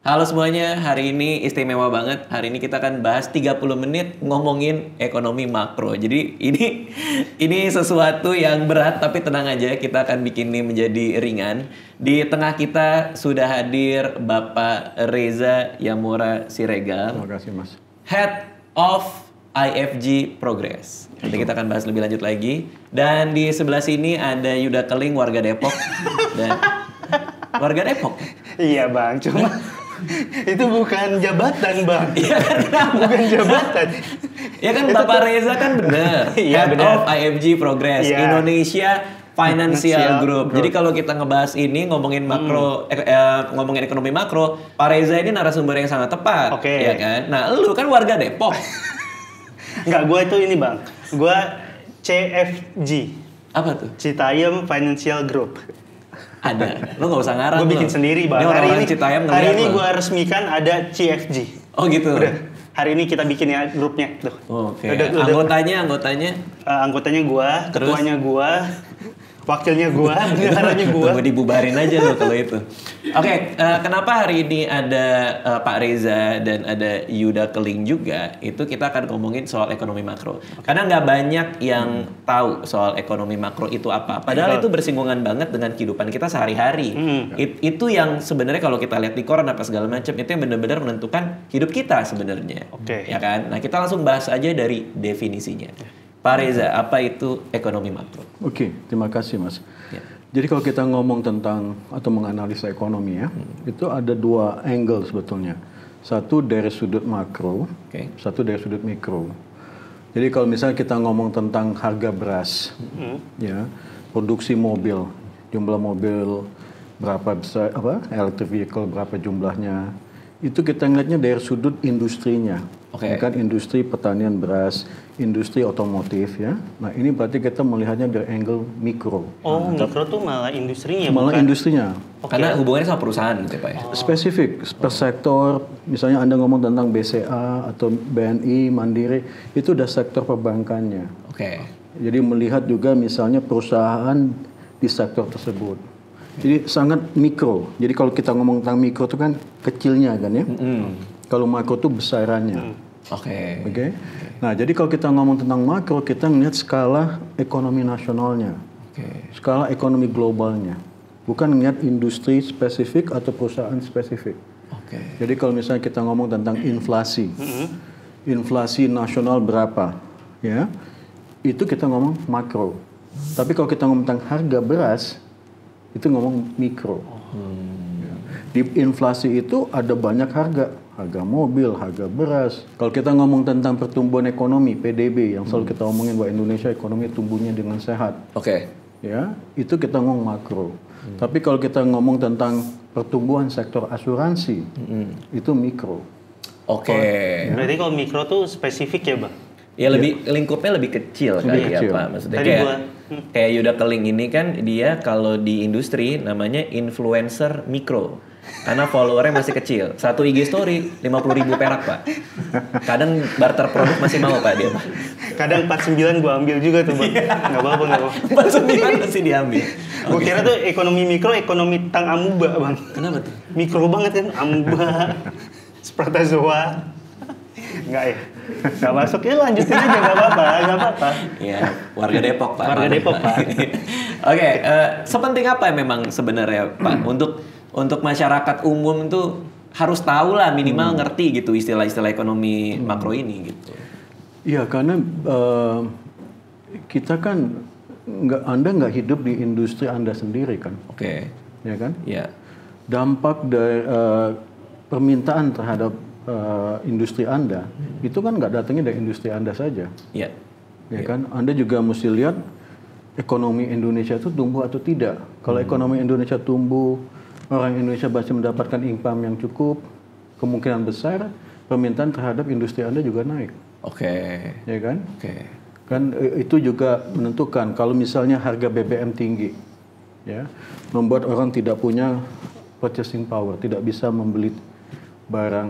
Halo semuanya, hari ini istimewa banget. Hari ini kita akan bahas 30 menit ngomongin ekonomi makro. Jadi ini sesuatu yang berat, tapi tenang aja, kita akan bikin ini menjadi ringan. Di tengah kita sudah hadir Bapak Reza Yamura Siregar. Terima kasih, Mas. Head of IFG Progress. Nanti kita akan bahas lebih lanjut lagi. Dan di sebelah sini ada Yuda Keling, warga Depok. Dan warga Depok? Iya bang, cuma itu bukan jabatan bang. Iya kan? Bukan jabatan. Ya kan Bapak Reza kan benar. Iya, Head benar. of IFG Progress, Iya. Indonesia Financial Financial Group. Group. Jadi kalau kita ngebahas ini ngomongin makro, ngomongin ekonomi makro, Pak Reza ini narasumber yang sangat tepat, Oke. ya kan? Nah, lu kan warga Depok. Enggak, gue itu ini bang. Gue CFG, Apa tuh? Citayam Financial Group. Ada. Lu nggak usah ngarang. Gue bikin lu. sendiri bang. Ini orang-orang Citayam hari ngeliat ini lu. gue resmikan ada CFG. Oh gitu. Udah. Hari ini kita bikin ya grupnya tuh. Oke. Udah. Anggotanya. Anggotanya gue, Terus? ketuanya gue, wakilnya gue, bendaharanya gue. Tunggu dibubarin aja lo kalau itu. Oke, kenapa hari ini ada Pak Reza dan ada Yuda Keling juga? Itu kita akan ngomongin soal ekonomi makro. Karena nggak banyak yang tahu soal ekonomi makro itu apa. Padahal itu bersinggungan banget dengan kehidupan kita sehari-hari. Itu yang sebenarnya kalau kita lihat di koran apa segala macam, itu yang benar-benar menentukan hidup kita sebenarnya. Oke. Ya kan? Nah, kita langsung bahas aja dari definisinya. Pak Reza, apa itu ekonomi makro? Oke, terima kasih, Mas. Ya. Jadi kalau kita ngomong tentang atau menganalisa ekonomi ya, itu ada dua angle sebetulnya. Satu dari sudut makro, Oke. satu dari sudut mikro. Jadi kalau misalnya kita ngomong tentang harga beras, ya, produksi mobil, jumlah mobil berapa besar, electric vehicle berapa jumlahnya, itu kita ngeliatnya dari sudut industrinya. Oke. Bukan industri pertanian beras, industri otomotif ya. Nah ini berarti kita melihatnya dari angle mikro. Oh, mikro tuh malah industrinya, Malah bukan? industrinya. Karena hubungannya sama perusahaan gitu ya Pak ya? Spesifik, per sektor, misalnya Anda ngomong tentang BCA atau BNI, Mandiri, itu udah sektor perbankannya. Oke. Jadi melihat juga misalnya perusahaan di sektor tersebut. Jadi sangat mikro. Jadi kalau kita ngomong tentang mikro itu kan kecilnya kan ya. Kalau makro itu besarannya. Oke. Oke. Nah, jadi kalau kita ngomong tentang makro, kita ngelihat skala ekonomi nasionalnya, Oke. skala ekonomi globalnya, bukan ngelihat industri spesifik atau perusahaan spesifik. Oke. Jadi kalau misalnya kita ngomong tentang inflasi, inflasi nasional berapa, ya, itu kita ngomong makro. Tapi kalau kita ngomong tentang harga beras, itu ngomong mikro. Ya. Di inflasi itu ada banyak harga mobil, harga beras. Kalau kita ngomong tentang pertumbuhan ekonomi (PDB) yang selalu kita omongin bahwa Indonesia ekonomi tumbuhnya dengan sehat, Oke. ya itu kita ngomong makro. Tapi kalau kita ngomong tentang pertumbuhan sektor asuransi, itu mikro. Oke. Berarti kalau mikro tuh spesifik ya bang? Ya lebih lingkupnya lebih kecil kali ya kecil. Pak. Maksudnya Tadi kayak Yuda Keling ini kan dia kalau di industri namanya influencer mikro. Karena followernya masih kecil. Satu IG story 50.000 perak Pak. Kadang barter produk masih mau Pak dia Pak. Kadang 49 gue ambil juga tuh bang. Nggak apa-apa, nggak apa-apa. 49 masih diambil. Gue kira tuh ekonomi mikro, ekonomi tang amuba bang. Kenapa tuh? Mikro banget kan, amuba, spratazoa. Enggak ya? Nggak masuk, ya lanjutin aja, nggak apa-apa, nggak apa-apa. Ya, warga Depok Pak. Warga Depok, Pak. Oke, sepenting apa ya memang sebenarnya Pak untuk masyarakat umum tuh harus tahu lah minimal ngerti gitu istilah-istilah ekonomi makro ini gitu. Iya, karena kita kan Anda nggak hidup di industri Anda sendiri kan, Oke. ya kan? Ya. Dampak dari permintaan terhadap industri Anda itu kan nggak datangnya dari industri Anda saja, Ya. ya kan? Anda juga mesti lihat ekonomi Indonesia itu tumbuh atau tidak. Kalau ekonomi Indonesia tumbuh, orang Indonesia masih mendapatkan income yang cukup, kemungkinan besar permintaan terhadap industri Anda juga naik, Oke. ya kan? Oke. Kan itu juga menentukan. Kalau misalnya harga BBM tinggi, ya, membuat orang tidak punya purchasing power, tidak bisa membeli barang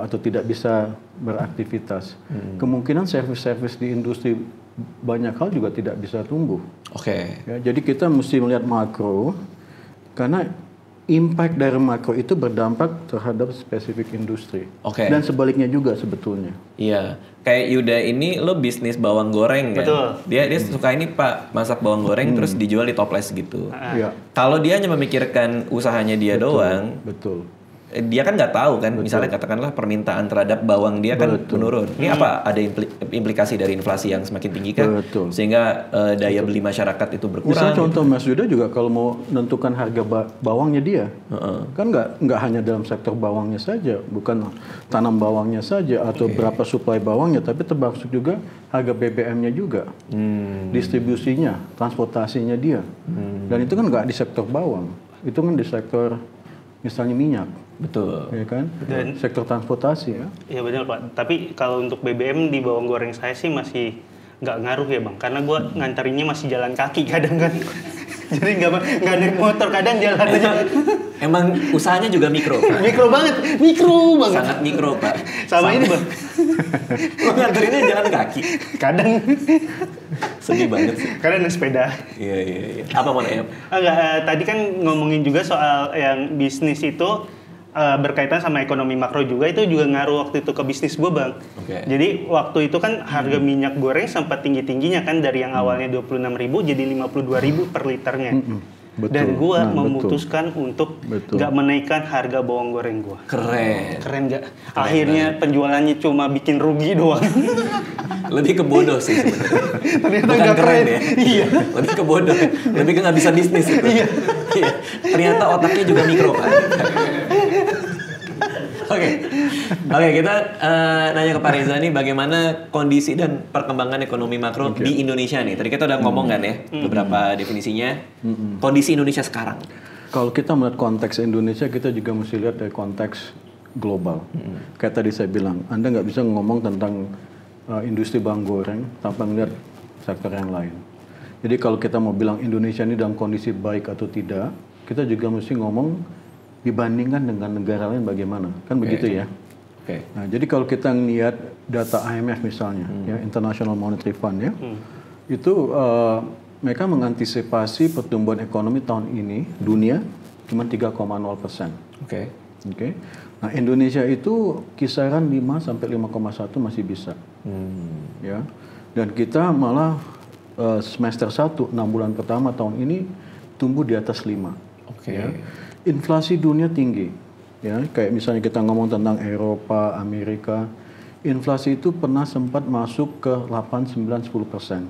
atau tidak bisa beraktivitas. Kemungkinan servis-servis di industri banyak hal juga tidak bisa tumbuh. Oke. Ya, jadi kita mesti melihat makro, karena impact dari makro itu berdampak terhadap spesifik industri. Oke. Dan sebaliknya juga sebetulnya. Iya, kayak Yuda ini lo bisnis bawang goreng kan? Betul. Dia suka ini Pak masak bawang goreng terus dijual di toples gitu. Iya. Kalau dia hanya memikirkan usahanya dia doang, Betul. dia kan nggak tahu kan. Misalnya katakanlah permintaan terhadap bawang dia kan menurun. Ini apa ada implikasi dari inflasi yang semakin tinggi kan? Betul. Sehingga daya beli masyarakat itu berkurang. Misalnya contoh Mas Yuda juga kalau mau menentukan harga bawangnya dia, kan nggak hanya dalam sektor bawangnya saja, bukan tanam bawangnya saja atau berapa suplai bawangnya, tapi termasuk juga harga BBM-nya juga, distribusinya, transportasinya dia, dan itu kan nggak di sektor bawang, itu kan di sektor misalnya minyak. Betul. Ya kan? Dan sektor transportasi ya. Iya benar Pak. Tapi kalau untuk BBM di bawang goreng saya sih masih nggak ngaruh ya Bang. Karena gue ngantarinnya masih jalan kaki kadang kan. Jadi nggak naik motor, kadang jalan aja. Emang usahanya juga mikro, Pak. Mikro banget. Sangat mikro, Pak. Sama ini Bang. Lo nganterinnya jalan kaki. Kadang. Sedih banget sih. Kadang naik sepeda. Iya. Apa mau nanya? Tadi kan ngomongin juga soal yang bisnis itu berkaitan sama ekonomi makro juga, itu juga ngaruh waktu itu ke bisnis gue Bang. Oke. Jadi waktu itu kan harga minyak goreng sempat tinggi-tingginya kan, dari yang awalnya 26.000 jadi 52.000 per liternya. Betul. Dan gue Nah, memutuskan untuk nggak menaikkan harga bawang goreng gue. Keren nggak? Akhirnya penjualannya cuma bikin rugi doang. Lebih ke bodoh sih sebenarnya. Ternyata Bukan nggak keren keren. ya. Iya. Lebih ke bodoh. Lebih ke nggak bisa bisnis itu. Iya. Ternyata otaknya juga mikro, Pak. Oke, kita nanya ke Pak Reza nih bagaimana kondisi dan perkembangan ekonomi makro di Indonesia nih. Tadi kita udah ngomong kan ya beberapa definisinya. Kondisi Indonesia sekarang. Kalau kita melihat konteks Indonesia, kita juga mesti lihat dari konteks global. Kayak tadi saya bilang, Anda nggak bisa ngomong tentang industri bawang goreng tanpa melihat sektor yang lain. Jadi kalau kita mau bilang Indonesia ini dalam kondisi baik atau tidak, kita juga mesti ngomong dibandingkan dengan negara lain bagaimana, kan begitu ya. Nah, jadi kalau kita lihat data IMF misalnya, ya International Monetary Fund ya, itu mereka mengantisipasi pertumbuhan ekonomi tahun ini dunia cuma 3,0%. Oke. Nah, Indonesia itu kisaran 5 sampai 5,1 masih bisa. Ya. Dan kita malah semester 1 6 bulan pertama tahun ini tumbuh di atas 5. Ya. Inflasi dunia tinggi, ya kayak misalnya kita ngomong tentang Eropa, Amerika, inflasi itu pernah sempat masuk ke 8, 9, 10%.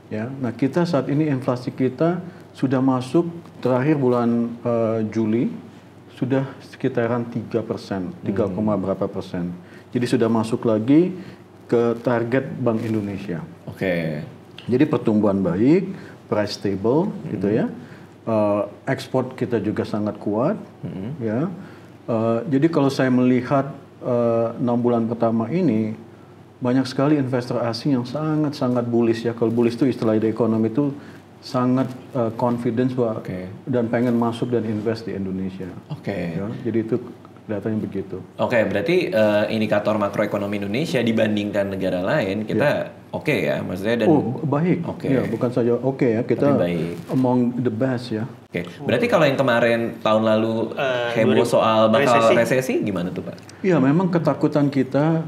Ya, nah kita saat ini inflasi kita sudah masuk terakhir bulan Juli sudah sekitaran 3%, 3, berapa persen. Jadi sudah masuk lagi ke target Bank Indonesia. Jadi pertumbuhan baik, price stable, gitu ya. Ekspor kita juga sangat kuat, ya. Jadi kalau saya melihat 6 bulan pertama ini banyak sekali investor asing yang sangat bullish ya. Kalau bullish itu istilah di ekonomi itu sangat confidence bahwa dan pengen masuk dan invest di Indonesia. Ya, jadi itu datanya begitu. Berarti indikator makroekonomi Indonesia dibandingkan negara lain kita ya, maksudnya dan baik. Ya, bukan saja ya, kita among the best ya. Berarti kalau yang kemarin tahun lalu heboh soal bakal resesi gimana tuh Pak? Iya, memang ketakutan kita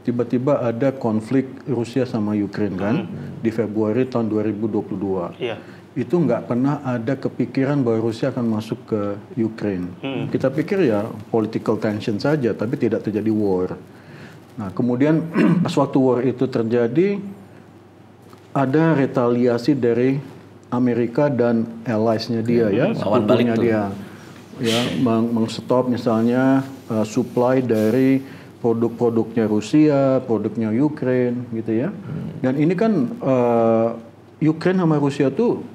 tiba-tiba ada konflik Rusia sama Ukraine kan di Februari tahun 2022. Itu nggak pernah ada kepikiran bahwa Rusia akan masuk ke Ukraine. Kita pikir ya political tension saja, tapi tidak terjadi war. Nah, kemudian pas waktu war itu terjadi, ada retaliasi dari Amerika dan allies-nya dia ya, sekutunya dia. Ya, mengstop misalnya supply dari produk-produknya Rusia, produknya Ukraine gitu ya. Dan ini kan Ukraine sama Rusia tuh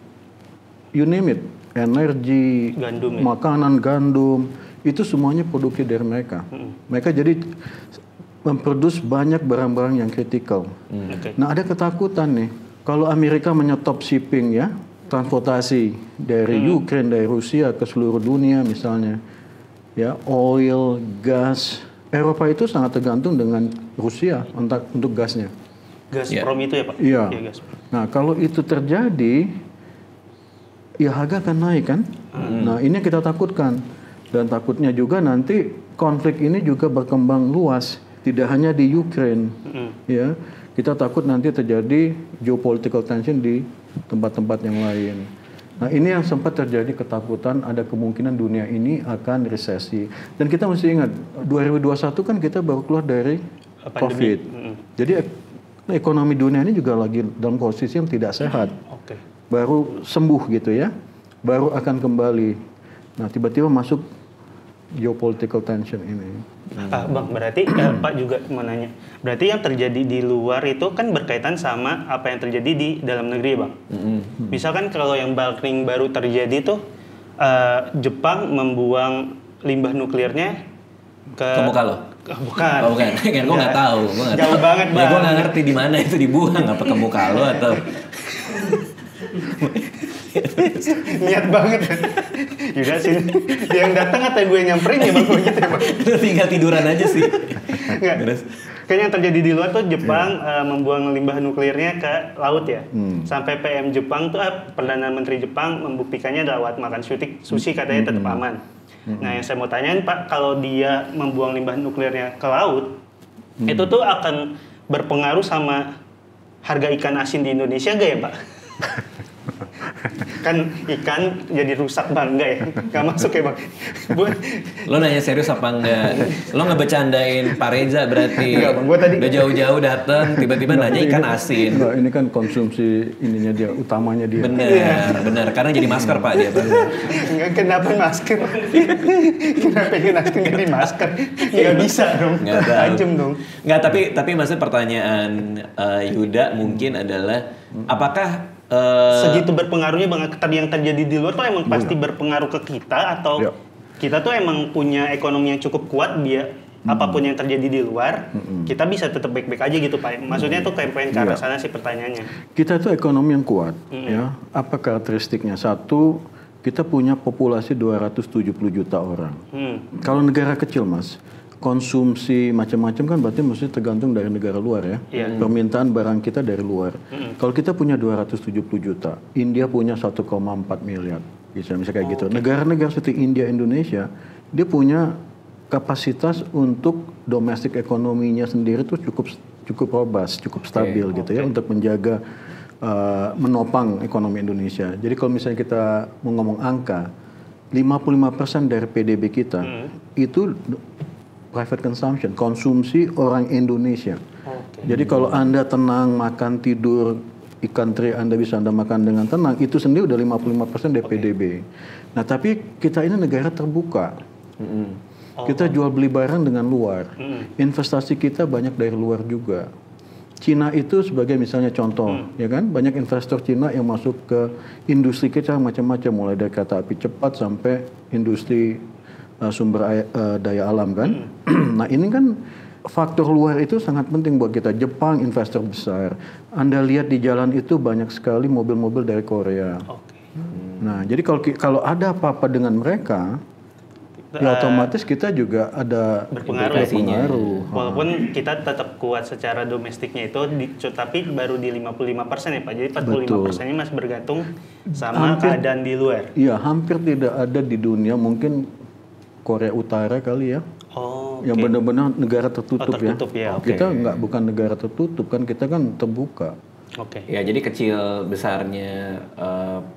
you name it, energi, gandum, makanan, gandum, itu semuanya produksi dari mereka. Mereka jadi memproduksi banyak barang-barang yang kritikal. Nah, ada ketakutan nih, kalau Amerika menyetop shipping ya, transportasi dari Ukraine, dari Rusia ke seluruh dunia misalnya, ya oil, gas, Eropa itu sangat tergantung dengan Rusia untuk gasnya. Gazprom itu ya Pak? Iya. Nah, kalau itu terjadi, ya harga akan naik kan. Nah ini yang kita takutkan, dan takutnya juga nanti konflik ini juga berkembang luas, tidak hanya di Ukraine, ya. Kita takut nanti terjadi geopolitical tension di tempat-tempat yang lain. Nah ini yang sempat terjadi ketakutan, ada kemungkinan dunia ini akan resesi. Dan kita mesti ingat, 2021 kan kita baru keluar dari COVID. Jadi ekonomi dunia ini juga lagi dalam posisi yang tidak sehat. Baru sembuh gitu ya, baru akan kembali. Nah tiba-tiba masuk geopolitical tension ini. Bang, berarti Pak juga mau nanya, berarti yang terjadi di luar itu kan berkaitan sama apa yang terjadi di dalam negeri, Bang. Misalkan kalau yang paling baru terjadi tuh Jepang membuang limbah nuklirnya ke muka lo? Bukan. Oh, bukan. Kan gue nggak tahu. Jauh banget, Bang. Ya, gue nggak ngerti di mana itu dibuang, apa ke muka lo atau niat banget. Yaudah sih, dia yang datang atau gue yang nyamperin ya Bang, gitu ya Bang. Lu tinggal tiduran aja sih. Enggak. Kayaknya yang terjadi di luar tuh Jepang membuang limbah nuklirnya ke laut ya. Sampai PM Jepang tuh Perdana Menteri Jepang membuktikannya lewat makan sushi katanya tetap aman. Nah yang saya mau tanyain Pak, kalau dia membuang limbah nuklirnya ke laut, itu tuh akan berpengaruh sama harga ikan asin di Indonesia gak ya Pak? Kan ikan jadi rusak Bang, enggak ya? Gak masuk ya Bang? Lo nanya serius apa enggak? Lo ngebecandain Pak Reza berarti? Enggak Bang, gue tadi udah jauh-jauh datang tiba-tiba nanya ikan asin. Enggak, ini kan konsumsi ininya dia, utamanya dia. Bener, karena jadi masker Pak dia. Enggak, kenapa masker? Kenapa ikan asin jadi masker? Enggak bisa dong, tajam dong. Enggak, tapi maksud pertanyaan Yuda mungkin adalah apakah segitu berpengaruhnya Bang, tadi yang terjadi di luar tuh emang pasti berpengaruh ke kita atau kita tuh emang punya ekonomi yang cukup kuat dia apapun yang terjadi di luar kita bisa tetap baik-baik aja gitu Pak. Maksudnya tuh kayak pengen ke arah sana sih pertanyaannya. Kita tuh ekonomi yang kuat ya. Apa karakteristiknya? Satu, kita punya populasi 270 juta orang. Kalau negara kecil Mas, konsumsi macam-macam kan berarti mesti tergantung dari negara luar ya. Permintaan barang kita dari luar. Kalau kita punya 270 juta, India punya 1,4 miliar. Bisa kayak gitu. Negara-negara seperti India, Indonesia, dia punya kapasitas untuk domestik ekonominya sendiri tuh cukup robust, cukup stabil gitu ya untuk menjaga menopang ekonomi Indonesia. Jadi kalau misalnya kita mau ngomong angka, 55% dari PDB kita itu private consumption, konsumsi orang Indonesia. Jadi kalau Anda tenang, makan, tidur, ikan teri Anda bisa Anda makan dengan tenang, itu sendiri udah 55% dari PDB. Nah tapi kita ini negara terbuka. Kita jual beli barang dengan luar. Investasi kita banyak dari luar juga. Cina itu sebagai misalnya contoh, ya kan? Banyak investor Cina yang masuk ke industri kita macam-macam, mulai dari kereta api cepat sampai industri sumber daya alam kan. Nah ini kan faktor luar itu sangat penting buat kita. Jepang investor besar. Anda lihat di jalan itu banyak sekali mobil-mobil dari Korea. Nah jadi kalau ada apa-apa dengan mereka, ya otomatis kita juga ada berpengaruh. Walaupun kita tetap kuat secara domestiknya itu, tapi baru di 55% ya Pak. Jadi 45%-nya masih bergantung sama keadaan di luar. Iya, hampir tidak ada di dunia, mungkin Korea Utara kali ya. Yang benar-benar negara tertutup ya. Kita bukan negara tertutup kan, kita kan terbuka. Ya jadi kecil besarnya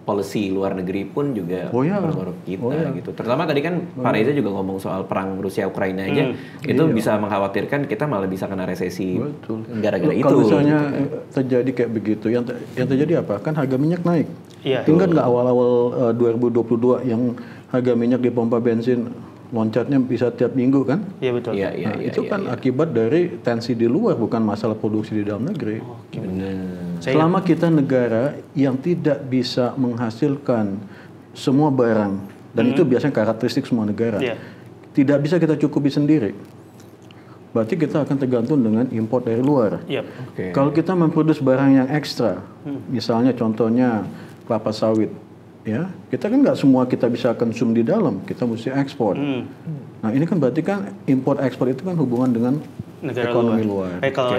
policy luar negeri pun juga berpengaruh kita gitu. Terutama tadi kan Pak Reza juga ngomong soal perang Rusia Ukraina aja, itu bisa mengkhawatirkan kita malah bisa kena resesi gara-gara itu. Kalau misalnya terjadi kayak begitu, yang terjadi apa? Kan harga minyak naik. Ingat nggak awal-awal 2022 yang harga minyak di pompa bensin loncatnya bisa tiap minggu kan? Iya betul. Itu kan akibat dari tensi di luar, bukan masalah produksi di dalam negeri. Selama kita negara yang tidak bisa menghasilkan semua barang, dan itu biasanya karakteristik semua negara, tidak bisa kita cukupi sendiri, berarti kita akan tergantung dengan import dari luar. Kalau kita memproduksi barang yang ekstra, misalnya contohnya kelapa sawit, ya kita kan nggak semua kita bisa konsum di dalam, kita mesti ekspor. Nah ini kan berarti kan import ekspor itu kan hubungan dengan ekonomi luar. Kalau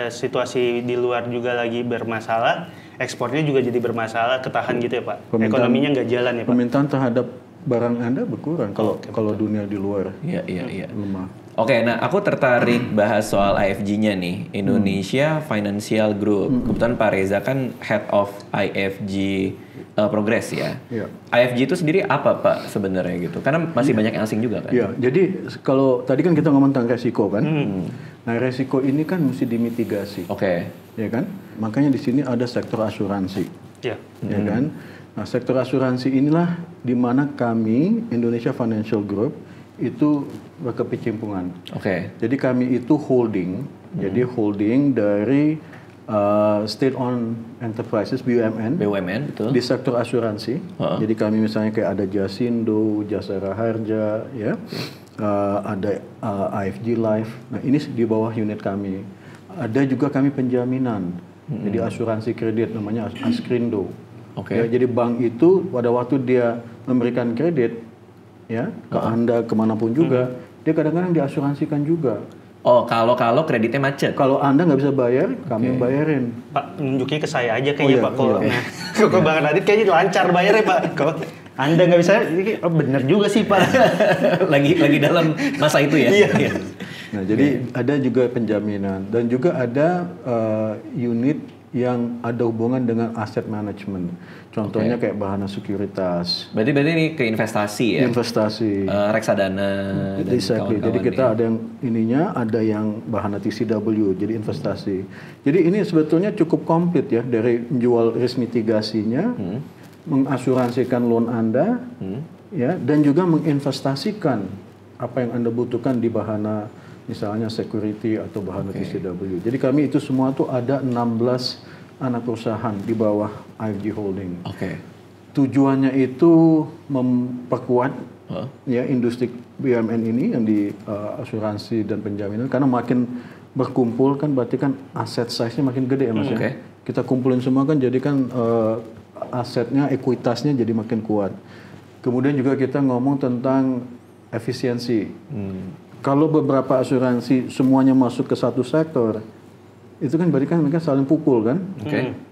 situasi di luar juga lagi bermasalah, ekspornya juga jadi bermasalah, ketahan gitu ya Pak? Ekonominya nggak jalan ya Pak? Permintaan terhadap barang Anda berkurang kalau dunia di luar lemah. Oke, nah aku tertarik bahas soal IFG-nya nih, Indonesia Financial Group. Kebetulan Pak Reza kan Head of IFG Progress ya. IFG itu sendiri apa Pak sebenarnya gitu? Karena masih banyak yang asing juga kan? Iya, jadi kalau tadi kan kita ngomong tentang resiko kan. Nah resiko ini kan mesti dimitigasi. Ya kan? Makanya di sini ada sektor asuransi. Ya kan? Nah sektor asuransi inilah di mana kami Indonesia Financial Group itu berkecimpungan. Jadi kami itu holding. Jadi holding dari state-owned enterprises (BUMN) betul. Di sektor asuransi. Jadi kami misalnya kayak ada Jasindo, Jasara Harja, ya, ada IFG Life. Nah ini di bawah unit kami. Ada juga kami penjaminan. Jadi asuransi kredit namanya Askrindo. Ya, jadi bank itu pada waktu dia memberikan kredit, ya, ke Anda kemanapun juga, dia kadang-kadang diasuransikan juga. Kalau kreditnya macet. Kalau Anda nggak bisa bayar, kami yang bayarin. Pak, nunjuknya ke saya aja kayaknya Pak. Kalau Bang Radit kayaknya lancar bayarnya Pak. Kalau Anda nggak bisa, bener juga sih Pak. lagi dalam masa itu ya. Iya. Nah, jadi ada juga penjaminan dan juga ada unit yang ada hubungan dengan aset management. Contohnya kayak Bahana Sekuritas. Berarti ini ke investasi ya? Investasi. Reksadana dan Exactly. Jadi kita ada yang ininya, ada yang Bahana TCW, jadi investasi. Jadi ini sebetulnya cukup komplit ya, dari menjual risk mitigasinya, mengasuransikan loan Anda, ya, dan juga menginvestasikan apa yang Anda butuhkan di Bahana misalnya security atau Bahana TCW. Jadi kami itu semua tuh ada 16 anak perusahaan di bawah IFG Holding. Tujuannya itu memperkuat ya industri BUMN ini yang di asuransi dan penjaminan, karena makin berkumpul kan berarti kan aset size-nya makin gede ya Mas ya. Kita kumpulin semua kan jadi kan asetnya, ekuitasnya jadi makin kuat. Kemudian juga kita ngomong tentang efisiensi. Kalau beberapa asuransi semuanya masuk ke satu sektor, itu kan berarti kan mereka saling pukul kan.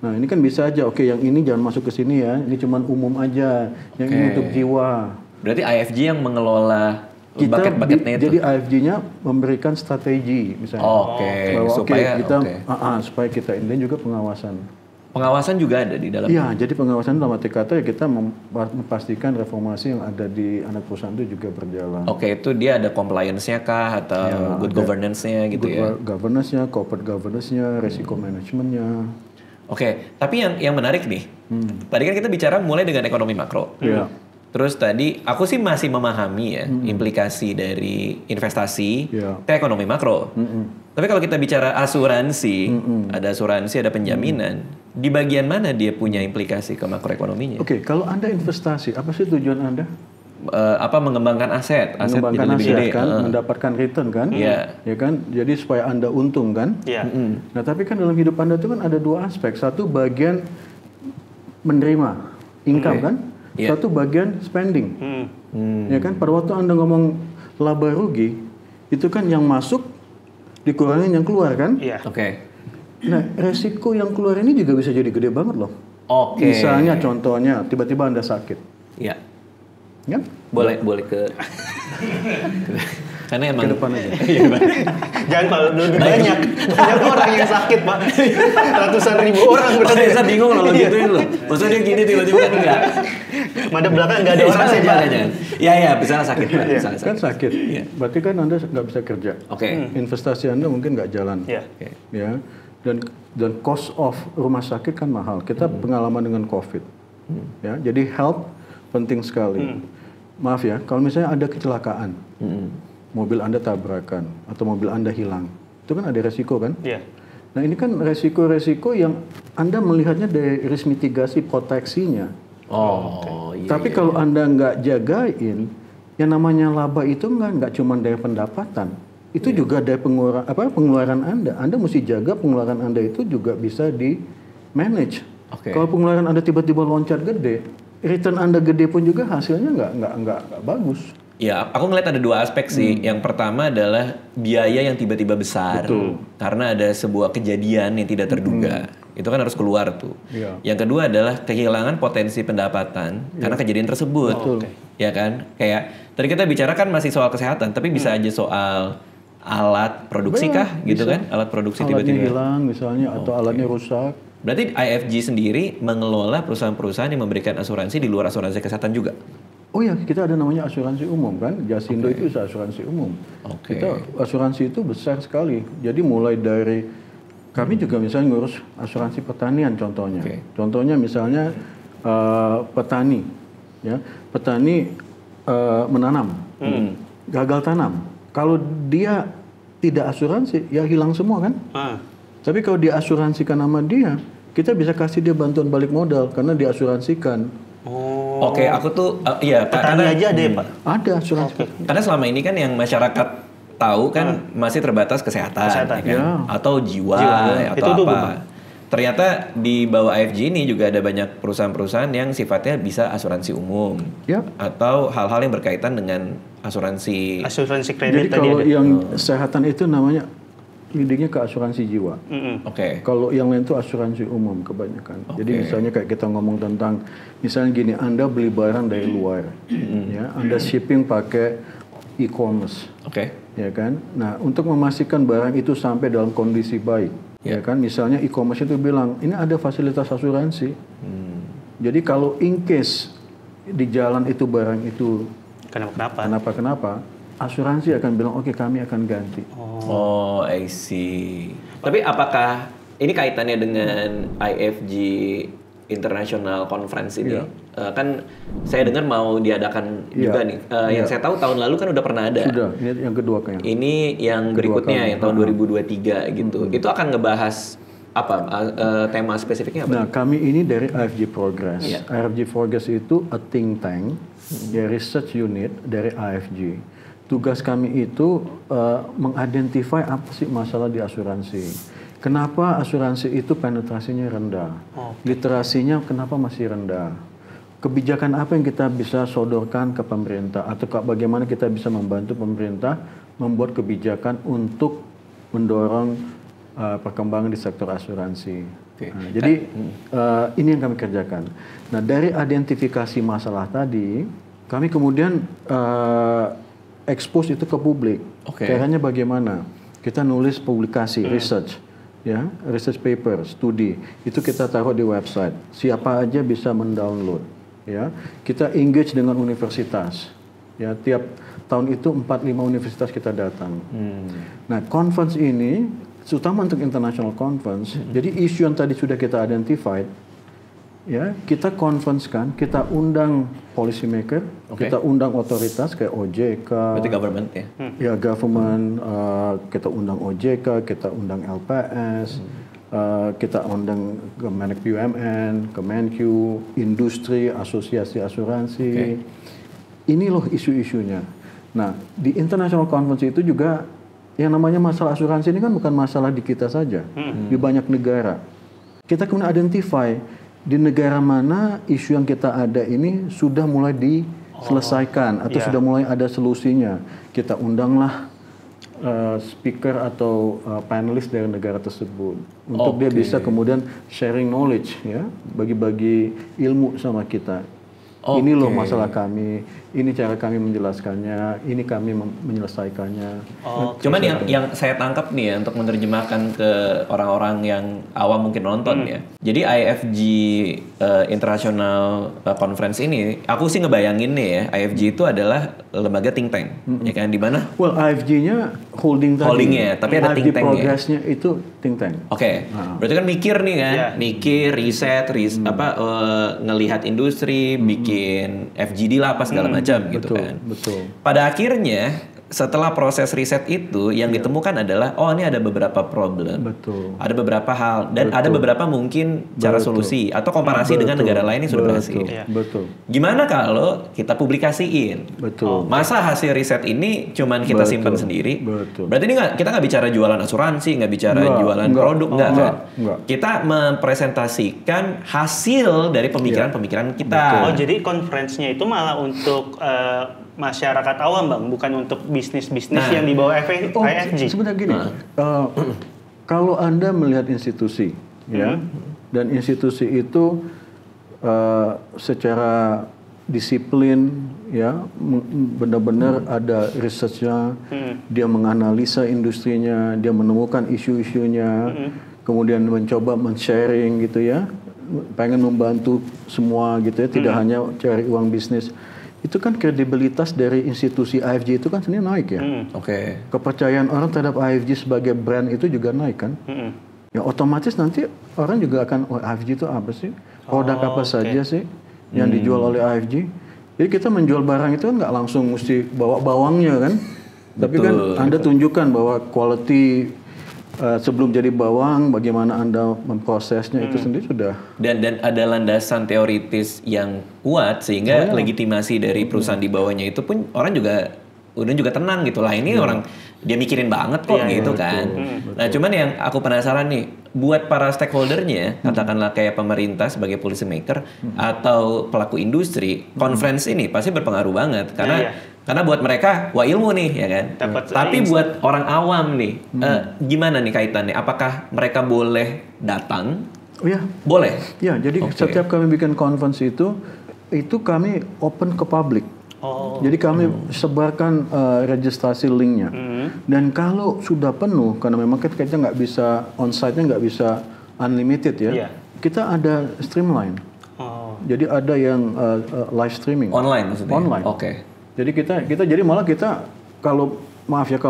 Nah ini kan bisa aja, yang ini jangan masuk ke sini ya, ini cuma umum aja, yang ini untuk jiwa. Berarti IFG yang mengelola bucket-bucketnya itu? Jadi IFG-nya memberikan strategi misalnya. Supaya kita ini, dan juga pengawasan. Pengawasan juga ada di dalam? Iya, jadi pengawasan dalam arti kata ya kita memastikan reformasi yang ada di anak perusahaan itu juga berjalan. Itu dia ada compliance-nya kah atau good governance-nya gitu ya? Good governance-nya, corporate governance-nya, resiko manajemennya. Tapi yang menarik nih, tadi kan kita bicara mulai dengan ekonomi makro. Terus tadi aku sih masih memahami ya implikasi dari investasi ke ekonomi makro. Tapi kalau kita bicara asuransi, ada asuransi, ada penjaminan, di bagian mana dia punya implikasi ke makroekonominya? Kalau Anda investasi, apa sih tujuan Anda? Mengembangkan aset mengembangkan jadi aset kan, mendapatkan return kan, ya kan, jadi supaya Anda untung kan. Nah tapi kan dalam hidup Anda itu kan ada dua aspek, satu bagian menerima income kan, satu bagian spending, ya kan. Pada waktu Anda ngomong laba rugi, itu kan yang masuk dikurangin yang keluar kan. Nah resiko yang keluar ini juga bisa jadi gede banget loh. Misalnya contohnya tiba-tiba Anda sakit. Ya? Boleh ke karena emang ke depan aja. Jangan Pak, banyak orang yang sakit Pak. Ratusan ribu orang berarti. Saya bingung loh gituin loh. Maksudnya dia gini tiba-tiba kan enggak. Madep belakang enggak ada orang sih Pak. Iya, misalnya sakit Pak. Kan sakit. Berarti kan Anda nggak bisa kerja. Investasi Anda mungkin nggak jalan. Ya. Dan cost of rumah sakit kan mahal. Kita pengalaman dengan COVID. Ya, jadi health penting sekali. Maaf ya, kalau misalnya ada kecelakaan, mobil Anda tabrakan atau mobil Anda hilang, itu kan ada resiko kan? Nah ini kan resiko-resiko yang Anda melihatnya dari risk mitigasi proteksinya. Tapi kalau Anda nggak jagain, yang namanya laba itu nggak cuma dari pendapatan, itu juga dari pengeluaran Anda. Anda mesti jaga pengeluaran Anda itu juga bisa di manage. Kalau pengeluaran Anda tiba-tiba loncat gede, return Anda gede pun juga hasilnya nggak bagus. Ya, aku ngeliat ada dua aspek sih. Yang pertama adalah biaya yang tiba-tiba besar. Betul. Karena ada sebuah kejadian yang tidak terduga. Itu kan harus keluar tuh. Iya. Yang kedua adalah kehilangan potensi pendapatan karena kejadian tersebut. Ya kan? Kayak tadi kita bicara kan masih soal kesehatan, tapi bisa aja soal alat produksi kah gitu kan? Alat produksi Alatnya tiba-tiba hilang misalnya atau alatnya rusak. Berarti IFG sendiri mengelola perusahaan-perusahaan yang memberikan asuransi di luar asuransi kesehatan juga? Oh ya, kita ada namanya asuransi umum kan. Jasindo itu asuransi umum. Kita asuransi itu besar sekali. Jadi mulai dari kami juga misalnya ngurus asuransi pertanian contohnya. Contohnya misalnya petani, ya petani menanam, gagal tanam. Kalau dia tidak asuransi, ya hilang semua kan. Tapi kalau diasuransikan sama dia, kita bisa kasih dia bantuan balik modal karena diasuransikan. Oke, aku tuh iya Petani aja ada ya Pak? Ada asuransi. Karena selama ini kan yang masyarakat tahu kan masih terbatas kesehatan ya kan? Ya. Atau jiwa atau Itu tuh, apa. Ternyata di bawah IFG ini juga ada banyak perusahaan-perusahaan yang sifatnya bisa asuransi umum. Ya. Atau hal-hal yang berkaitan dengan asuransi. Asuransi Jadi kredit tadi kalau ada. yang kesehatan itu namanya leadingnya ke asuransi jiwa. Oke. Kalau yang lain itu asuransi umum kebanyakan. Jadi misalnya kayak kita ngomong tentang, misalnya gini, Anda beli barang dari luar, ya, Anda shipping pakai e-commerce, Oke. ya kan. Nah, untuk memastikan barang itu sampai dalam kondisi baik, ya kan. Misalnya e-commerce itu bilang, ini ada fasilitas asuransi. Jadi kalau in case di jalan itu barang itu kenapa, asuransi akan bilang, oke, kami akan ganti. Oh, I see. Tapi apakah ini kaitannya dengan IFG International Conference ini? Kan saya dengar mau diadakan juga nih. Yang saya tahu tahun lalu kan udah pernah ada. Sudah, ini yang kedua kayaknya. Ini yang berikutnya yang tahun 2023 gitu. Itu akan ngebahas apa? Tema spesifiknya apa? Nah, kami ini dari IFG Progress. IFG Progress itu a think tank, ya research unit dari IFG. Tugas kami itu mengidentify apa sih masalah di asuransi. Kenapa asuransi itu penetrasinya rendah? Literasinya kenapa masih rendah? Kebijakan apa yang kita bisa sodorkan ke pemerintah? Atau bagaimana kita bisa membantu pemerintah membuat kebijakan untuk mendorong perkembangan di sektor asuransi. Nah, jadi ini yang kami kerjakan. Nah, dari identifikasi masalah tadi, kami kemudian expose itu ke publik. Caranya bagaimana? Kita nulis publikasi, research, ya, research paper, studi. Itu kita taruh di website. Siapa aja bisa mendownload, ya. Kita engage dengan universitas. Ya, tiap tahun itu 4-5 universitas kita datang. Nah, conference ini terutama untuk international conference. Jadi isu yang tadi sudah kita identified, ya, kita conference kan, kita undang policy maker, kita undang otoritas kayak OJK. Berarti government ya? Ya, government, kita undang OJK, kita undang LPS, kita undang Kemenek BUMN, Kemenq, industri, asosiasi asuransi. Ini loh isu-isunya. Nah, di international conference itu juga yang namanya masalah asuransi ini kan bukan masalah di kita saja, di banyak negara. Kita kemudian identify di negara mana isu yang kita ada ini sudah mulai diselesaikan atau sudah mulai ada solusinya. Kita undanglah speaker atau panelis dari negara tersebut untuk dia bisa kemudian sharing knowledge, ya, bagi-bagi ilmu sama kita. Ini loh masalah kami, ini cara kami menjelaskannya, ini kami menyelesaikannya. Cuman yang saya tangkap nih ya untuk menerjemahkan ke orang-orang yang awam mungkin nonton ya. Jadi IFG International Conference ini, aku sih ngebayangin nih ya, IFG itu adalah lembaga think tank, ya kan, di mana? Well, IFG-nya holding tadi. Holdingnya, tapi ada think tank ya. Progress-nya itu think tank. Berarti kan mikir nih kan, mikir, riset, ngelihat industri, bikin FGD lah apa segala macam gitu kan. Betul. Pada akhirnya setelah proses riset itu yang ditemukan adalah ini ada beberapa problem. Betul. Ada beberapa hal dan ada beberapa mungkin cara solusi atau komparasi dengan negara lain yang sudah berhasil. Betul. Gimana kalau kita publikasiin? Betul. Masa hasil riset ini cuman kita simpan sendiri? Betul. Berarti ini kita nggak bicara jualan asuransi, nggak bicara jualan produk, nggak kan? Kita mempresentasikan hasil dari pemikiran-pemikiran kita. Jadi konferensinya itu malah untuk masyarakat awam Bang, bukan untuk bisnis-bisnis yang di bawah IFG. Sebenarnya gini, kalau Anda melihat institusi, ya, dan institusi itu secara disiplin, ya, benar-benar ada researchnya, dia menganalisa industrinya, dia menemukan isu-isunya, kemudian mencoba men-sharing gitu ya, pengen membantu semua gitu ya, tidak hanya cari uang bisnis. Itu kan kredibilitas dari institusi IFG itu kan sebenarnya naik ya. Kepercayaan orang terhadap IFG sebagai brand itu juga naik kan. Ya otomatis nanti orang juga akan, IFG itu apa sih? Produk apa saja sih yang dijual oleh IFG? Jadi kita menjual barang itu kan nggak langsung mesti bawa bawangnya kan. Tapi kan Anda tunjukkan bahwa quality sebelum jadi bawang, bagaimana Anda memprosesnya itu sendiri sudah. Dan ada landasan teoritis yang kuat sehingga legitimasi dari perusahaan di bawahnya itu pun orang juga tenang gitu lah. Ini orang dia mikirin banget kok gitu kan. Nah cuman yang aku penasaran nih, buat para stakeholdernya, katakanlah kayak pemerintah sebagai policy maker atau pelaku industri, conference ini pasti berpengaruh banget karena buat mereka wah ilmu nih ya kan. Tapi buat orang awam nih, gimana nih kaitannya? Apakah mereka boleh datang? Oh ya, boleh. Ya, jadi setiap kami bikin conference itu kami open ke publik. Jadi kami sebarkan registrasi linknya. Dan kalau sudah penuh, karena memang kita nggak bisa onsite-nya nggak bisa unlimited ya, kita ada streamline. Jadi ada yang live streaming. Online maksudnya? Online. Jadi kita jadi malah kita kalau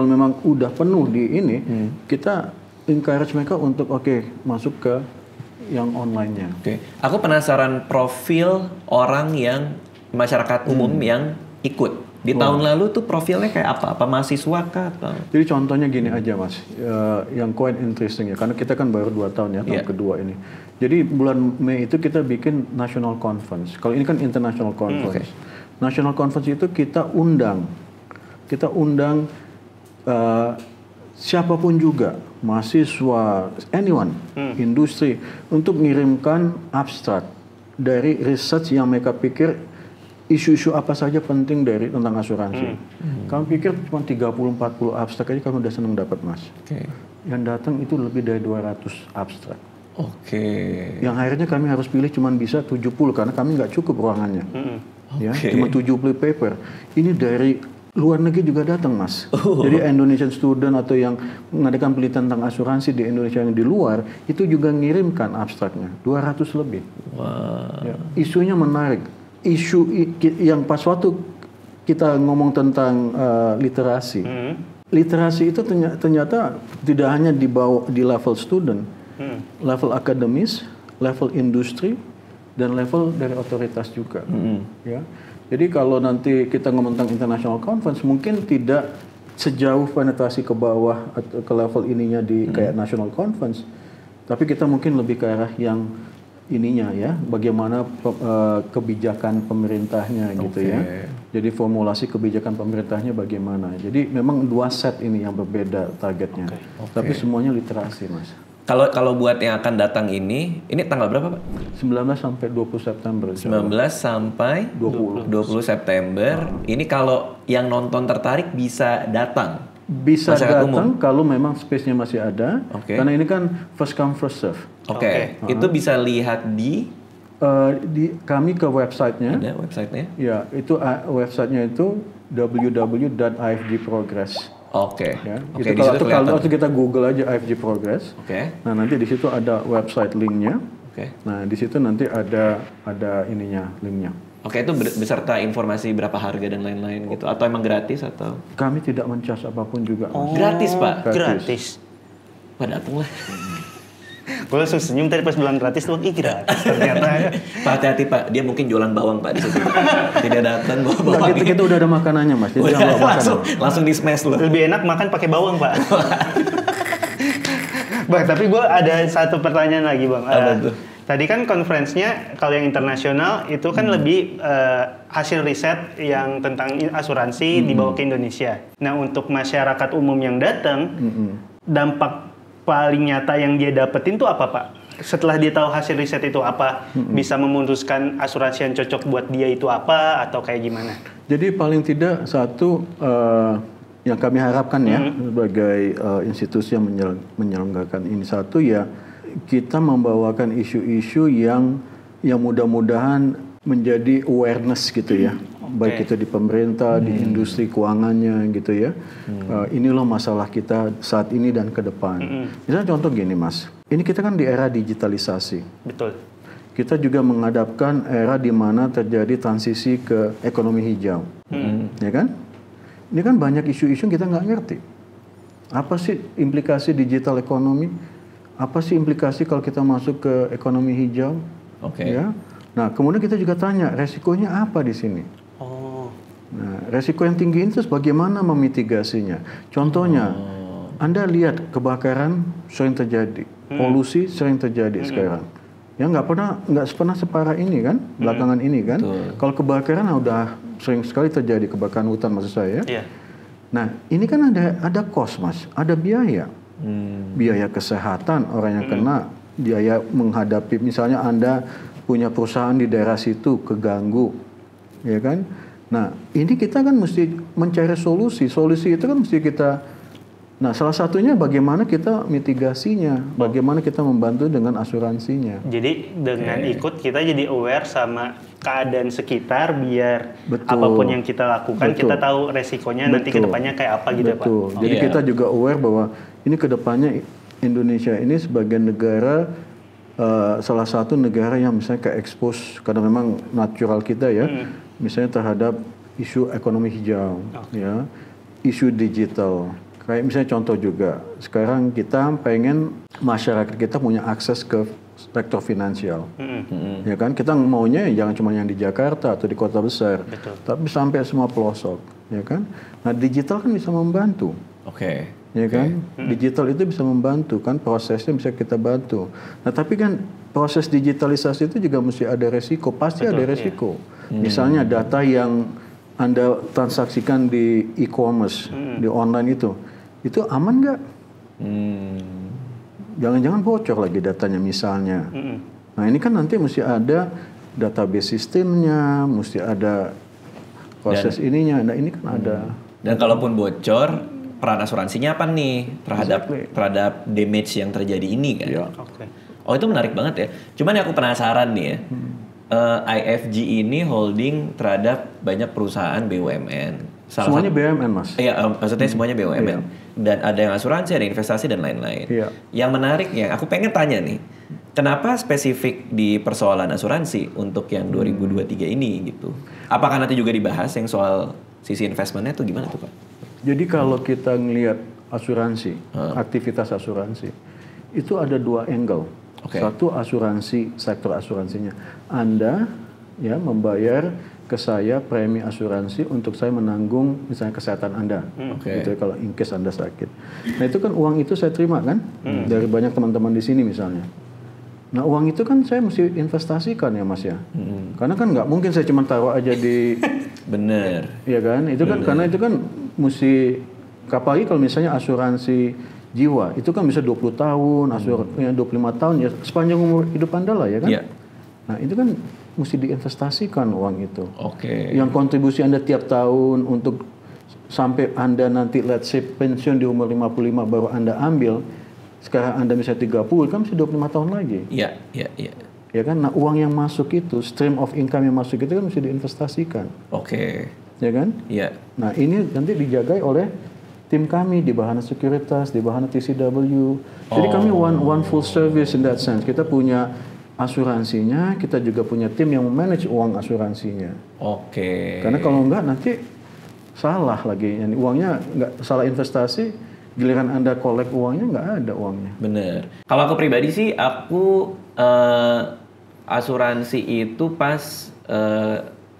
memang udah penuh di ini, kita encourage mereka untuk masuk ke yang online-nya. Aku penasaran profil orang yang masyarakat umum yang ikut. Di tahun lalu tuh profilnya kayak apa? Apa mahasiswa kah atau? Jadi contohnya gini aja Mas, yang quite interesting ya, karena kita kan baru 2 tahun ya, tahun kedua ini. Jadi bulan Mei itu kita bikin national conference. Kalau ini kan international conference. National conference itu kita undang siapapun juga, mahasiswa, anyone, industri, untuk mengirimkan abstrak dari research yang mereka pikir isu-isu apa saja penting tentang asuransi. Kami pikir cuma 30-40 abstrak aja kami udah senang dapat Mas. Yang datang itu lebih dari 200 abstrak. Yang akhirnya kami harus pilih cuma bisa 70 karena kami nggak cukup ruangannya. Ya, cuma 70 paper. Ini dari luar negeri juga datang Mas. Jadi Indonesian student atau yang mengadakan penelitian tentang asuransi di Indonesia yang di luar itu juga ngirimkan abstraknya 200 lebih. Ya, isunya menarik. Isu yang pas waktu kita ngomong tentang literasi, literasi itu ternyata tidak hanya di level student, level akademis, level industri, dan level dari otoritas juga. Ya. Jadi kalau nanti kita ngomong tentang international conference, mungkin tidak sejauh penetrasi ke bawah atau ke level ininya di kayak national conference, tapi kita mungkin lebih ke arah yang ininya ya, bagaimana kebijakan pemerintahnya gitu ya. Jadi formulasi kebijakan pemerintahnya bagaimana. Jadi memang 2 set ini yang berbeda targetnya. Tapi semuanya literasi Mas. Kalau buat yang akan datang ini tanggal berapa Pak? 19 sampai 20 September. 19 sampai 20 September. Ini kalau yang nonton tertarik bisa datang? Bisa datang kalau memang space-nya masih ada. Karena ini kan first come first serve. Itu bisa lihat di kami ke website-nya. Ada website-nya? Ya, itu website-nya itu www.ifgprogress. Ya. Kalau kita Google aja IFG Progress. Nah, nanti di situ ada website linknya. Nah, di situ nanti ada ininya, linknya. Itu beserta informasi berapa harga dan lain-lain gitu, atau emang gratis atau? Kami tidak men-charge apapun juga. Gratis Pak? Gratis. Pak datang lah. Gue langsung senyum tadi pas bilang gratis tuh, gratis ternyata. Pak hati-hati Pak, dia mungkin jualan bawang Pak di situ. Tidak datang bawa bawang. Kita udah ada makanannya Mas. Jadi langsung di smash loh. Lebih enak makan pakai bawang Pak. Bang, tapi gue ada satu pertanyaan lagi Bang. Tadi kan konferensinya kalau yang internasional itu kan lebih hasil riset yang tentang asuransi dibawa ke Indonesia. Nah untuk masyarakat umum yang datang, dampak paling nyata yang dia dapetin tuh apa Pak? setelah dia tahu hasil riset itu apa, bisa memutuskan asuransi yang cocok buat dia itu apa atau kayak gimana? Jadi paling tidak satu yang kami harapkan ya sebagai institusi yang menyelenggarakan ini, satu ya kita membawakan isu-isu yang mudah-mudahan menjadi awareness gitu ya, baik itu di pemerintah, di industri keuangannya gitu ya. Ini loh masalah kita saat ini dan ke depan. Misalnya contoh gini Mas, ini kita kan di era digitalisasi. Betul. Kita juga menghadapkan era di mana terjadi transisi ke ekonomi hijau, ya kan? Ini kan banyak isu-isu kita nggak ngerti. Apa sih implikasi digital ekonomi? Apa sih implikasi kalau kita masuk ke ekonomi hijau? Ya. Nah, kemudian kita juga tanya resikonya apa di sini. Nah, resiko yang tinggi itu bagaimana memitigasinya? Contohnya, Anda lihat kebakaran sering terjadi, polusi sering terjadi sekarang. Ya nggak pernah separah ini kan, belakangan ini kan. Kalau kebakaran udah sering sekali terjadi, kebakaran hutan maksud saya. Nah, ini kan ada cost Mas, ada biaya. Biaya kesehatan orang yang kena, biaya menghadapi misalnya Anda punya perusahaan di daerah situ keganggu, ya kan? Nah, ini kita kan mesti mencari solusi. Solusi itu kan mesti kita. Nah, salah satunya bagaimana kita mitigasinya, bagaimana kita membantu dengan asuransinya. Jadi dengan ikut kita jadi aware sama keadaan sekitar biar apapun yang kita lakukan kita tahu resikonya nanti ke depannya kayak apa gitu Pak. Jadi kita juga aware bahwa ini ke depannya Indonesia ini sebagai negara salah satu negara yang misalnya ke expose karena memang natural kita ya, misalnya terhadap isu ekonomi hijau, ya, isu digital. Kayak misalnya contoh juga, sekarang kita pengen masyarakat kita punya akses ke sektor finansial, ya kan? Kita maunya jangan cuma yang di Jakarta atau di kota besar, tapi sampai semua pelosok, ya kan? Nah, digital kan bisa membantu, ya kan? Digital itu bisa membantu kan, prosesnya bisa kita bantu. Nah, tapi kan proses digitalisasi itu juga mesti ada resiko, pasti ada resiko. Misalnya data yang Anda transaksikan di e-commerce, di online itu aman nggak? Jangan-jangan bocor lagi datanya misalnya. Nah, ini kan nanti mesti ada database sistemnya, mesti ada proses ininya. Nah, ini kan ada. Dan kalaupun bocor, peran asuransinya apa nih terhadap damage yang terjadi ini kan? Oh, itu menarik banget ya. Cuman aku penasaran nih ya. IFG ini holding terhadap banyak perusahaan BUMN. Semuanya BUMN Mas. Iya, maksudnya semuanya BUMN. Dan ada yang asuransi, ada investasi dan lain-lain. Yang menariknya, aku pengen tanya nih, kenapa spesifik di persoalan asuransi untuk yang 2023 ini gitu? Apakah nanti juga dibahas yang soal sisi investmentnya tuh gimana tuh Pak? Jadi kalau kita ngelihat asuransi, aktivitas asuransi, itu ada dua angle. Satu asuransi, sektor asuransinya. Anda ya membayar ke saya premi asuransi untuk saya menanggung misalnya kesehatan Anda. Gitu, kalau in case Anda sakit. Nah, itu kan uang itu saya terima kan dari banyak teman-teman di sini misalnya. Nah, uang itu kan saya mesti investasikan ya Mas ya. Karena kan nggak mungkin saya cuma taruh aja di bener. Iya kan? Itu kan karena itu kan mesti, apalagi kalau misalnya asuransi jiwa itu kan bisa 20 tahun, 25 tahun ya sepanjang umur hidup Anda lah ya kan. Nah, itu kan mesti diinvestasikan uang itu. Yang kontribusi Anda tiap tahun untuk sampai Anda nanti let's say pensiun di umur 55 baru Anda ambil. Sekarang Anda misalnya 30 kan mesti 25 tahun lagi. Iya. Ya kan? Nah, uang yang masuk itu, stream of income yang masuk itu kan mesti diinvestasikan. Ya kan? Iya. Nah, ini nanti dijagai oleh tim kami di Bahana Sekuritas, di Bahana TCW. Jadi kami one full service in that sense. Kita punya asuransinya, kita juga punya tim yang manage uang asuransinya. Karena kalau enggak nanti salah lagi. Yani uangnya enggak salah investasi, giliran Anda collect uangnya enggak ada uangnya. Bener. Kalau aku pribadi sih, aku asuransi itu pas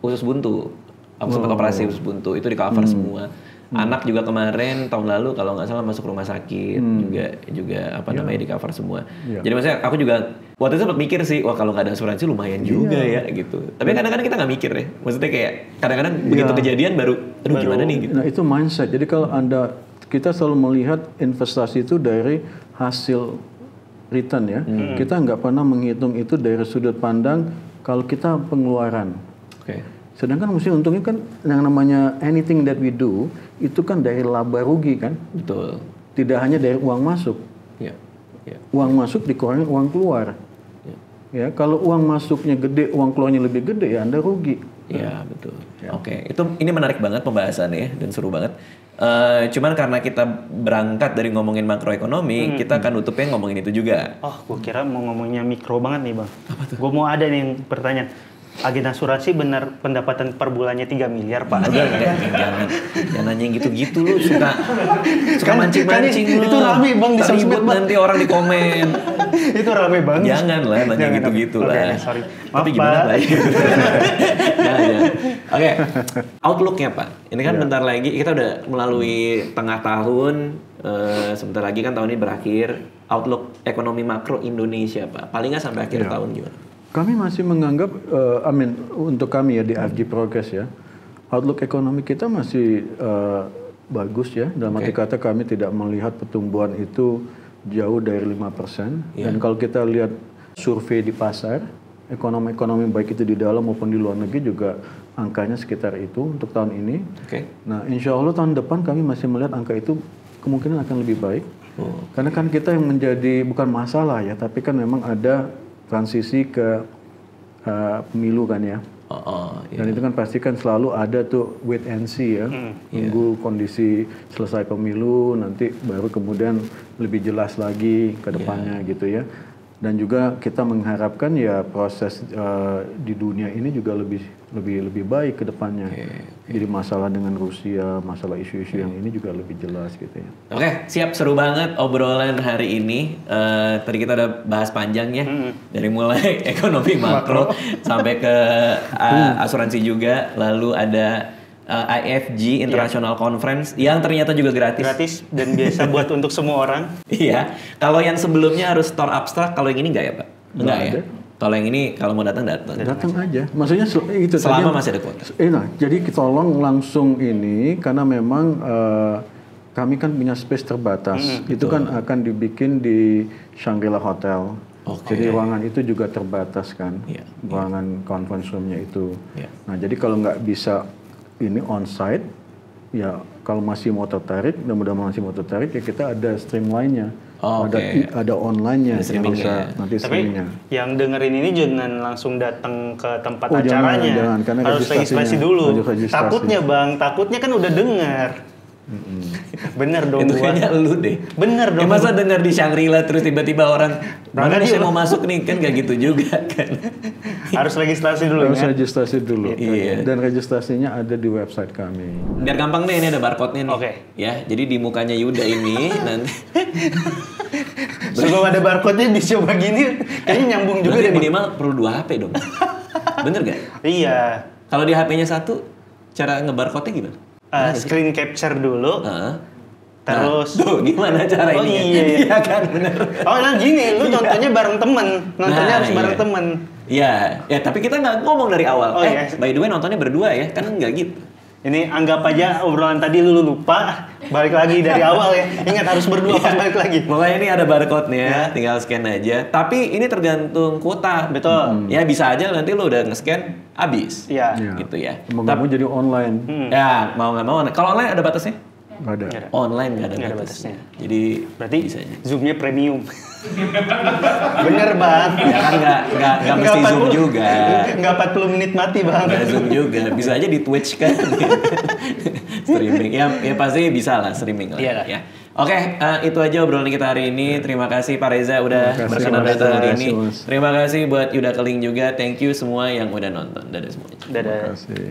usus buntu. Aku sempat operasi usus buntu, itu di cover semua. Anak juga kemarin tahun lalu kalau nggak salah masuk rumah sakit juga apa namanya di cover semua. Jadi maksudnya aku juga waktu itu sempat mikir sih, wah kalau nggak ada asuransi lumayan juga ya gitu. Tapi kadang-kadang kita nggak mikir ya. Maksudnya kayak kadang-kadang begitu kejadian baru gimana nih gitu. Nah, itu mindset. Jadi kalau kita selalu melihat investasi itu dari hasil return ya. Kita nggak pernah menghitung itu dari sudut pandang kalau kita pengeluaran. Oke. Sedangkan mesti untungnya kan yang namanya anything that we do itu kan dari laba rugi kan. Betul. Tidak hanya dari uang masuk. Iya. Iya. Uang masuk dikurangin uang keluar. Ya, kalau uang masuknya gede, uang keluarnya lebih gede ya Anda rugi. Iya, betul. Oke, ini menarik banget pembahasannya ya, dan seru banget. Cuman karena kita berangkat dari ngomongin makroekonomi, kita akan tutupnya ngomongin itu juga. Oh, gue kira mau ngomongnya mikro banget nih, Bang. Apa tuh? Gue mau ada nih yang pertanyaan. Agen asuransi benar pendapatan per bulannya 3 miliar, Pak. Udah, jangan nanya yang gitu-gitu lu, suka mancing-mancing lu. Itu rame, Bang, di sosmed, ribut Bang. nanti orang di komen. Itu rame banget. Jangan lah nanya gitu-gitu lah. Sorry. Tapi Maaf, gimana Pak. Pak? Jangan. Oke, outlook-nya Pak. Ini kan bentar lagi kita udah melalui tengah tahun, sebentar lagi kan tahun ini berakhir. Outlook ekonomi makro Indonesia Pak. Paling nggak sampai akhir tahun gimana? Kami masih menganggap, untuk kami ya di FG Progress ya, outlook ekonomi kita masih bagus ya. Dalam arti kata kami tidak melihat pertumbuhan itu jauh dari 5%. Dan kalau kita lihat survei di pasar, ekonomi baik itu di dalam maupun di luar negeri juga angkanya sekitar itu untuk tahun ini. Nah, insya Allah tahun depan kami masih melihat angka itu kemungkinan akan lebih baik. Karena kan kita yang menjadi bukan masalah ya, tapi kan memang ada transisi ke pemilu kan ya. Dan itu kan pasti kan selalu ada tuh wait and see ya. Tunggu kondisi selesai pemilu, nanti baru kemudian lebih jelas lagi ke depannya gitu ya. Dan juga kita mengharapkan ya proses di dunia ini juga lebih baik ke depannya. Jadi masalah dengan Rusia, masalah isu-isu yang ini juga lebih jelas gitu ya. Oke, siap, seru banget obrolan hari ini. Tadi kita udah bahas panjang ya, dari mulai ekonomi makro sampai ke asuransi juga, lalu ada IFG International Conference yang ternyata juga gratis. Gratis dan biasa buat untuk semua orang. Iya. Kalau yang sebelumnya harus store abstrak, kalau yang ini enggak ya Pak? Enggak ya. Kalau yang ini kalau mau datang. Datang aja. Maksudnya itu selama masih ada kuota. Nah, jadi tolong langsung ini karena memang kami kan punya space terbatas. Itu kan akan dibikin di Shangri-La Hotel. Jadi ruangan itu juga terbatas kan. Ruangan conference room-nya itu. Nah, jadi kalau nggak bisa ini on-site, ya kalau masih mau tertarik, mudah-mudahan masih mau tertarik, ya kita ada stream lainnya. Ada online-nya, bisa nanti streamingnya. Tapi yang dengerin ini jangan langsung datang ke tempat acaranya. Jangan, karena harus registrasi dulu. Registrasi. Takutnya Bang, takutnya kan udah dengar. Bener dong itu gua. kayaknya lu deh. Bener dong. Masa dengar di Shangri-La terus tiba-tiba orang mana nih saya mau masuk nih, kan gak gitu juga kan. Harus registrasi dulu. Harus registrasi dulu. Iya. Dan registrasinya ada di website kami. Biar gampang nih, ini ada barcode-nya nih. Oke. Ya, jadi di mukanya Yuda ini nanti sebelum ada barcode-nya dicoba gini, kayaknya nyambung juga berarti deh. minimal perlu 2 HP dong. Bener gak? Iya. Kalau di HP-nya satu, cara nge-barcode-nya gimana? Screen capture dulu. Terus tuh gimana cara ini? Iya kan bener. Oh nah gini, lu nontonnya bareng temen, nontonnya harus bareng temen. Iya, ya tapi kita nggak ngomong dari awal. By the way nontonnya berdua ya, kan nggak gitu. Ini anggap aja obrolan tadi lu lupa, balik lagi dari awal ya. Ingat harus berdua pas balik lagi. Pokoknya ini ada barcode-nya, tinggal scan aja. Tapi ini tergantung kuota. Betul. Ya bisa aja nanti lu udah nge-scan habis. Iya. Gitu ya. Mau nggak mau jadi online. Ya mau nggak mau. Kalau online ada batasnya? Nggak ada. Online nggak ada batasnya. Jadi berarti bisa aja. Zoom-nya premium. Bener Bang. Ya kan nggak mesti Zoom juga. Nggak 40 menit mati Bang. Nggak Zoom juga. Bisa aja di Twitch kan. Streaming. Ya pasti bisa lah streaming lah. Iya. Ya. Oke, itu aja obrolan kita hari ini. Terima kasih Pak Reza udah berkenan datang hari ini. Terima kasih buat Yuda Keling juga. Thank you semua yang udah nonton. Dadah semuanya. Dadah. Terima kasih.